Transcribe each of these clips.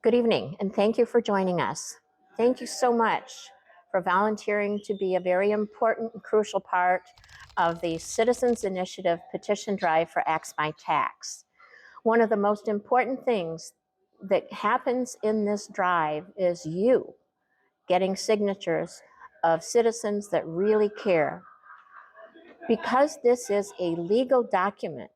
Good evening, and thank you for joining us. Thank you so much for volunteering to be a very important and crucial part of the Citizens Initiative petition drive for Axe My Tax. One of the most important things that happens in this drive is you getting signatures of citizens that really care. Because this is a legal document,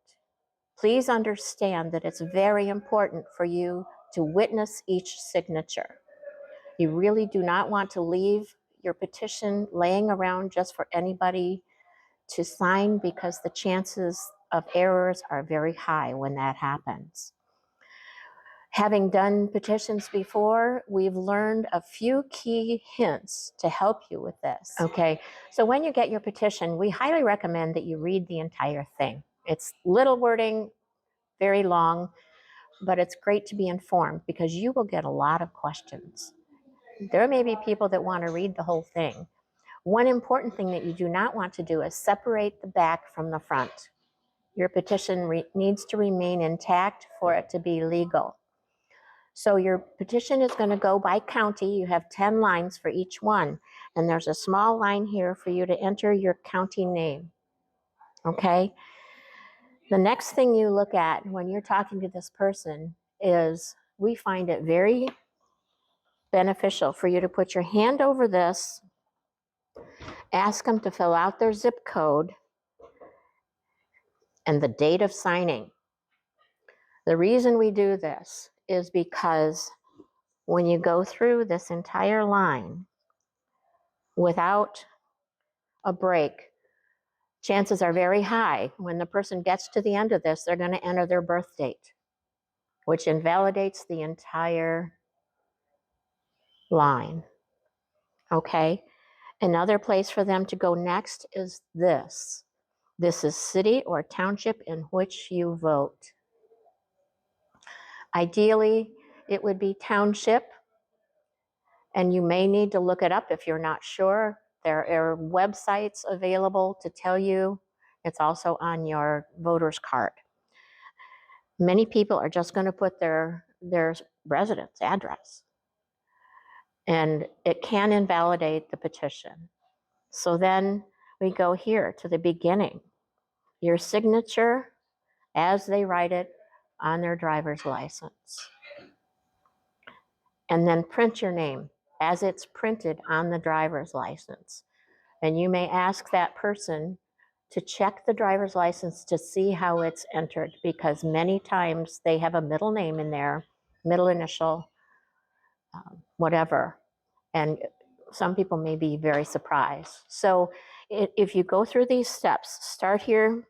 please understand that it's very important for you to witness each signature. You really do not want to leave your petition laying around just for anybody to sign, because the chances of errors are very high when that happens. Having done petitions before, we've learned a few key hints to help you with this. Okay, so when you get your petition, we highly recommend that you read the entire thing. It's little wording, very long, but it's great to be informed because you will get a lot of questions. There may be people that want to read the whole thing. One important thing that you do not want to do is separate the back from the front. Your petition needs to remain intact for it to be legal. So your petition is going to go by county. You have 10 lines for each one, and there's a small line here for you to enter your county name. Okay? The next thing you look at when you're talking to this person is, we find it very beneficial for you to put your hand over this, ask them to fill out their zip code and the date of signing. The reason we do this is because when you go through this entire line without a break, chances are very high when the person gets to the end of this, they're going to enter their birth date, which invalidates the entire line. Okay? Another place for them to go next is this. This is city or township in which you vote. Ideally, it would be township, and you may need to look it up if you're not sure. There are websites available to tell you. It's also on your voter's card. Many people are just going to put their residence address, and it can invalidate the petition. So then we go here to the beginning. Your signature as they write it on their driver's license. And then print your name as it's printed on the driver's license. And you may ask that person to check the driver's license to see how it's entered, because many times they have a middle name in there, middle initial, whatever. And some people may be very surprised. So if you go through these steps, start here,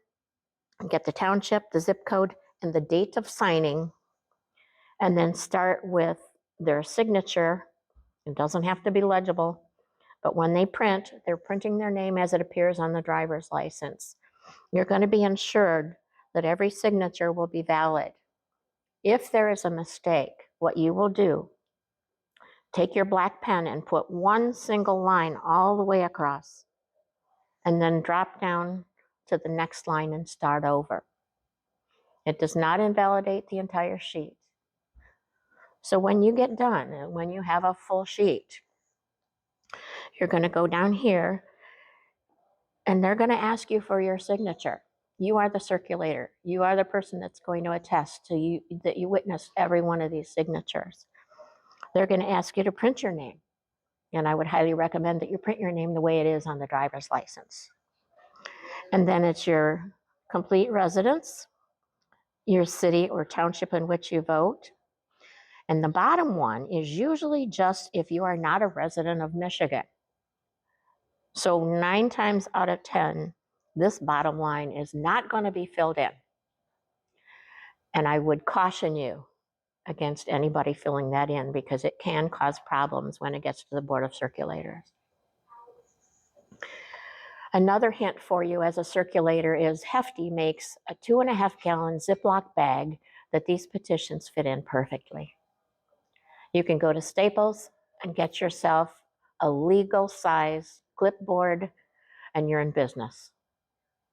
get the township, the zip code, and the date of signing, and then start with their signature. It doesn't have to be legible, but when they print, they're printing their name as it appears on the driver's license. You're going to be ensured that every signature will be valid. If there is a mistake, what you will do, take your black pen and put one single line all the way across, and then drop down to the next line and start over. It does not invalidate the entire sheet. So when you get done, and when you have a full sheet, you're going to go down here, and they're going to ask you for your signature. You are the circulator. You are the person that's going to attest to you that you witnessed every one of these signatures. They're going to ask you to print your name, and I would highly recommend that you print your name the way it is on the driver's license. And then it's your complete residence, your city or township in which you vote. And the bottom one is usually just if you are not a resident of Michigan. So 9 times out of 10, this bottom line is not going to be filled in. And I would caution you against anybody filling that in, because it can cause problems when it gets to the Board of Circulators. Another hint for you as a circulator is Hefty makes a 2.5-gallon Ziploc bag that these petitions fit in perfectly. You can go to Staples and get yourself a legal size clipboard, and you're in business.